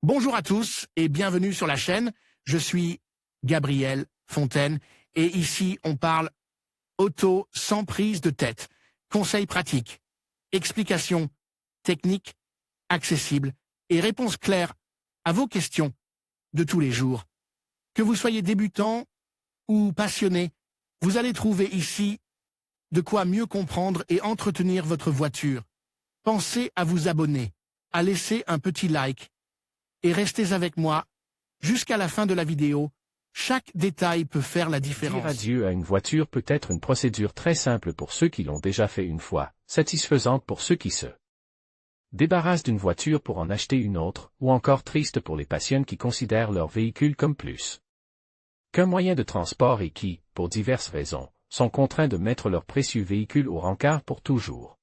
Bonjour à tous et bienvenue sur la chaîne. Je suis Gabriel Fontaine et ici on parle auto sans prise de tête. Conseils pratiques, explications techniques, accessibles et réponses claires à vos questions de tous les jours. Que vous soyez débutant ou passionné, vous allez trouver ici de quoi mieux comprendre et entretenir votre voiture. Pensez à vous abonner, à laisser un petit like et restez avec moi jusqu'à la fin de la vidéo. Chaque détail peut faire la différence. Dire adieu à une voiture peut être une procédure très simple pour ceux qui l'ont déjà fait une fois, satisfaisante pour ceux qui se débarrassent d'une voiture pour en acheter une autre, ou encore triste pour les passionnés qui considèrent leur véhicule comme plus qu'un moyen de transport et qui, pour diverses raisons, sont contraints de mettre leur précieux véhicule au rencard pour toujours.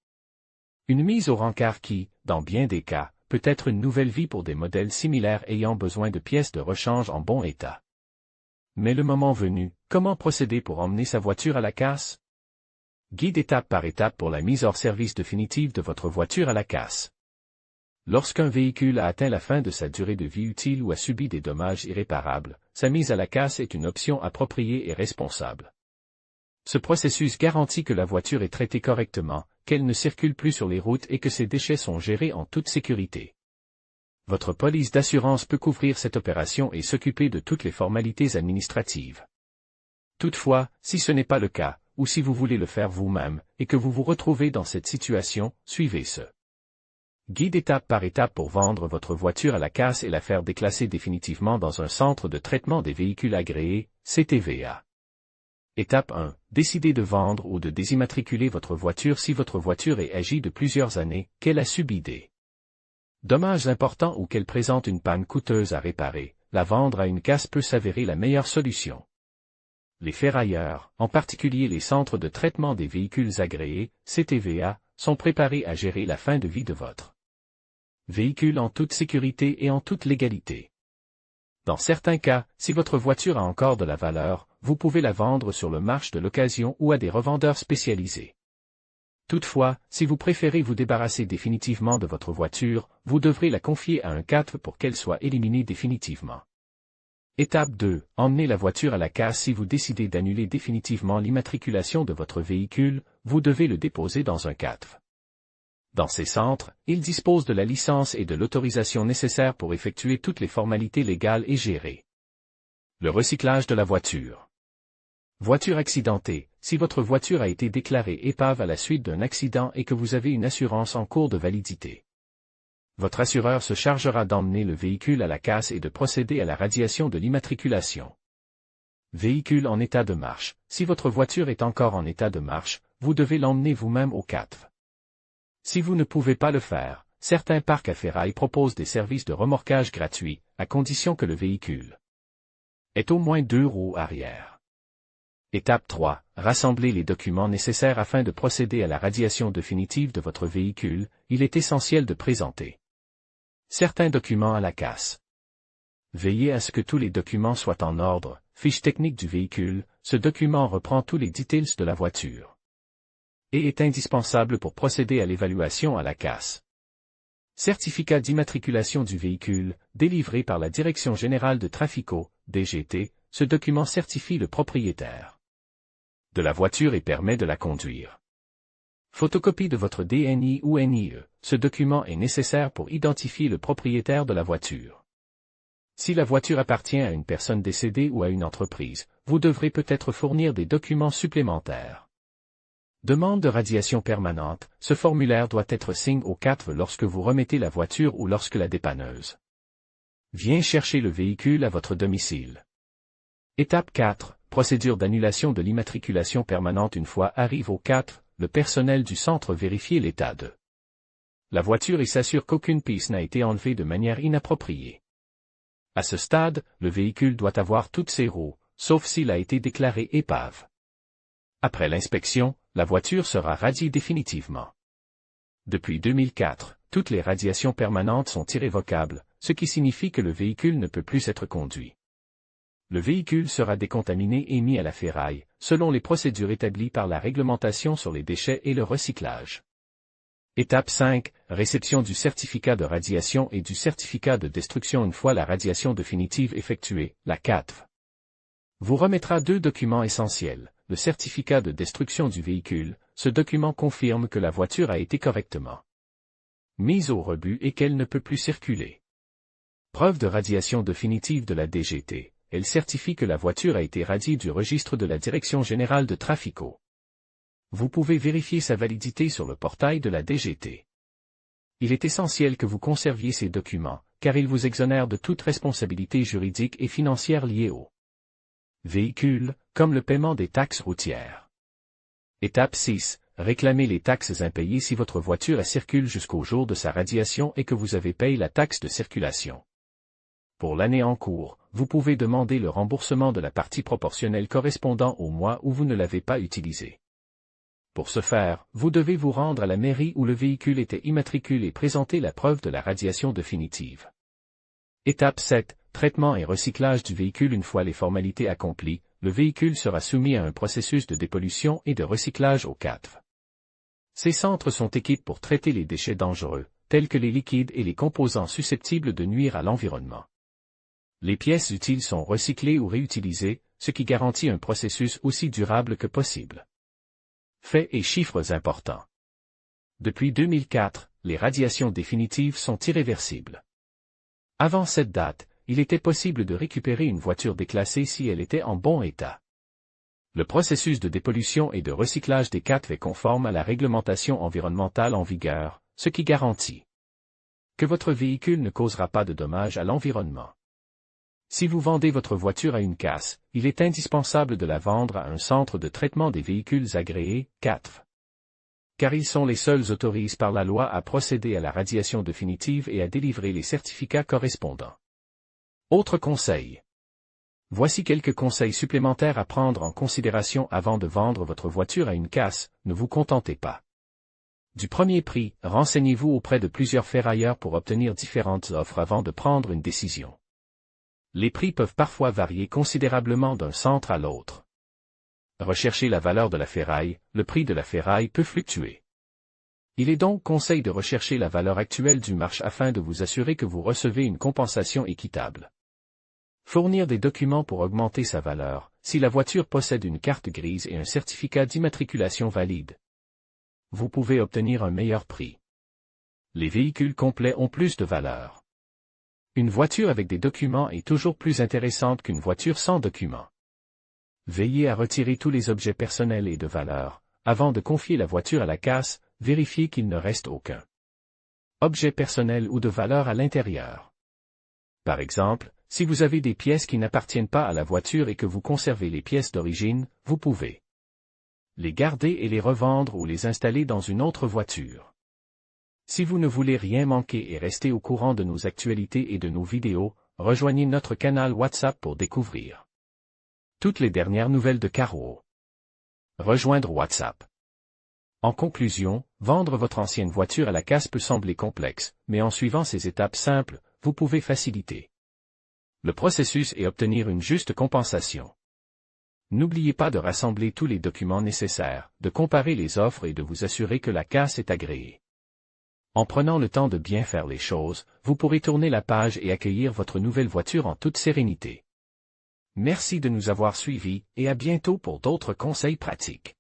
Une mise au rencard qui, dans bien des cas, peut être une nouvelle vie pour des modèles similaires ayant besoin de pièces de rechange en bon état. Mais le moment venu, comment procéder pour emmener sa voiture à la casse? Guide étape par étape pour la mise hors service définitive de votre voiture à la casse. Lorsqu'un véhicule a atteint la fin de sa durée de vie utile ou a subi des dommages irréparables, sa mise à la casse est une option appropriée et responsable. Ce processus garantit que la voiture est traitée correctement, qu'elle ne circule plus sur les routes et que ses déchets sont gérés en toute sécurité. Votre police d'assurance peut couvrir cette opération et s'occuper de toutes les formalités administratives. Toutefois, si ce n'est pas le cas, ou si vous voulez le faire vous-même, et que vous vous retrouvez dans cette situation, suivez ce guide étape par étape pour vendre votre voiture à la casse et la faire déclasser définitivement dans un centre de traitement des véhicules agréés, CTVA. Étape 1. Décidez de vendre ou de désimmatriculer votre voiture si votre voiture est âgée de plusieurs années, qu'elle a subi des dommages importants ou qu'elle présente une panne coûteuse à réparer. La vendre à une casse peut s'avérer la meilleure solution. Les ferrailleurs, en particulier les centres de traitement des véhicules agréés, CTVA, sont préparés à gérer la fin de vie de votre véhicule en toute sécurité et en toute légalité. Dans certains cas, si votre voiture a encore de la valeur, vous pouvez la vendre sur le marché de l'occasion ou à des revendeurs spécialisés. Toutefois, si vous préférez vous débarrasser définitivement de votre voiture, vous devrez la confier à un CATV pour qu'elle soit éliminée définitivement. Étape 2. Emmenez la voiture à la casse. Si vous décidez d'annuler définitivement l'immatriculation de votre véhicule, vous devez le déposer dans un CATV. Dans ces centres, ils disposent de la licence et de l'autorisation nécessaires pour effectuer toutes les formalités légales et gérer le recyclage de la voiture. Voiture accidentée. Si votre voiture a été déclarée épave à la suite d'un accident et que vous avez une assurance en cours de validité, votre assureur se chargera d'emmener le véhicule à la casse et de procéder à la radiation de l'immatriculation. Véhicule en état de marche. Si votre voiture est encore en état de marche, vous devez l'emmener vous-même au CATV. Si vous ne pouvez pas le faire, certains parcs à ferraille proposent des services de remorquage gratuits, à condition que le véhicule ait au moins 2 roues arrière. Étape 3. Rassemblez les documents nécessaires afin de procéder à la radiation définitive de votre véhicule. Il est essentiel de présenter certains documents à la casse. Veillez à ce que tous les documents soient en ordre. Fiche technique du véhicule. Ce document reprend tous les details de la voiture et est indispensable pour procéder à l'évaluation à la casse. Certificat d'immatriculation du véhicule, délivré par la Direction générale de Trafico, DGT, ce document certifie le propriétaire de la voiture et permet de la conduire. Photocopie de votre DNI ou NIE, ce document est nécessaire pour identifier le propriétaire de la voiture. Si la voiture appartient à une personne décédée ou à une entreprise, vous devrez peut-être fournir des documents supplémentaires. Demande de radiation permanente, ce formulaire doit être signé au CATV lorsque vous remettez la voiture ou lorsque la dépanneuse vient chercher le véhicule à votre domicile. Étape 4. Procédure d'annulation de l'immatriculation permanente. Une fois arrive au CATV, le personnel du centre vérifie l'état de la voiture et s'assure qu'aucune pièce n'a été enlevée de manière inappropriée. À ce stade, le véhicule doit avoir toutes ses roues, sauf s'il a été déclaré épave. Après l'inspection, la voiture sera radiée définitivement. Depuis 2004, toutes les radiations permanentes sont irrévocables, ce qui signifie que le véhicule ne peut plus être conduit. Le véhicule sera décontaminé et mis à la ferraille, selon les procédures établies par la réglementation sur les déchets et le recyclage. Étape 5. Réception du certificat de radiation et du certificat de destruction une fois la radiation définitive effectuée, la CADV. Vous remettra 2 documents essentiels. Le certificat de destruction du véhicule, ce document confirme que la voiture a été correctement mise au rebut et qu'elle ne peut plus circuler. Preuve de radiation définitive de la DGT, elle certifie que la voiture a été radiée du registre de la Direction générale de Trafico. Vous pouvez vérifier sa validité sur le portail de la DGT. Il est essentiel que vous conserviez ces documents, car ils vous exonèrent de toute responsabilité juridique et financière liée au véhicule, comme le paiement des taxes routières. Étape 6. Réclamez les taxes impayées si votre voiture circule jusqu'au jour de sa radiation et que vous avez payé la taxe de circulation. Pour l'année en cours, vous pouvez demander le remboursement de la partie proportionnelle correspondant au mois où vous ne l'avez pas utilisé. Pour ce faire, vous devez vous rendre à la mairie où le véhicule était immatriculé et présenter la preuve de la radiation définitive. Étape 7. Traitement et recyclage du véhicule. Une fois les formalités accomplies, le véhicule sera soumis à un processus de dépollution et de recyclage au CADV. Ces centres sont équipés pour traiter les déchets dangereux, tels que les liquides et les composants susceptibles de nuire à l'environnement. Les pièces utiles sont recyclées ou réutilisées, ce qui garantit un processus aussi durable que possible. Faits et chiffres importants. Depuis 2004, les radiations définitives sont irréversibles. Avant cette date, il était possible de récupérer une voiture déclassée si elle était en bon état. Le processus de dépollution et de recyclage des CADV est conforme à la réglementation environnementale en vigueur, ce qui garantit que votre véhicule ne causera pas de dommages à l'environnement. Si vous vendez votre voiture à une casse, il est indispensable de la vendre à un centre de traitement des véhicules agréé, CADV. Car ils sont les seuls autorisés par la loi à procéder à la radiation définitive et à délivrer les certificats correspondants. Autre conseil. Voici quelques conseils supplémentaires à prendre en considération avant de vendre votre voiture à une casse. Ne vous contentez pas du premier prix, renseignez-vous auprès de plusieurs ferrailleurs pour obtenir différentes offres avant de prendre une décision. Les prix peuvent parfois varier considérablement d'un centre à l'autre. Recherchez la valeur de la ferraille, le prix de la ferraille peut fluctuer. Il est donc conseil de rechercher la valeur actuelle du marché afin de vous assurer que vous recevez une compensation équitable. Fournir des documents pour augmenter sa valeur, si la voiture possède une carte grise et un certificat d'immatriculation valide. Vous pouvez obtenir un meilleur prix. Les véhicules complets ont plus de valeur. Une voiture avec des documents est toujours plus intéressante qu'une voiture sans documents. Veillez à retirer tous les objets personnels et de valeur. Avant de confier la voiture à la casse, vérifiez qu'il ne reste aucun objet personnel ou de valeur à l'intérieur. Par exemple, si vous avez des pièces qui n'appartiennent pas à la voiture et que vous conservez les pièces d'origine, vous pouvez les garder et les revendre ou les installer dans une autre voiture. Si vous ne voulez rien manquer et rester au courant de nos actualités et de nos vidéos, rejoignez notre canal WhatsApp pour découvrir toutes les dernières nouvelles de Carwow. Rejoindre WhatsApp. En conclusion, vendre votre ancienne voiture à la casse peut sembler complexe, mais en suivant ces étapes simples, vous pouvez faciliter le processus et obtenir une juste compensation. N'oubliez pas de rassembler tous les documents nécessaires, de comparer les offres et de vous assurer que la casse est agréée. En prenant le temps de bien faire les choses, vous pourrez tourner la page et accueillir votre nouvelle voiture en toute sérénité. Merci de nous avoir suivis et à bientôt pour d'autres conseils pratiques.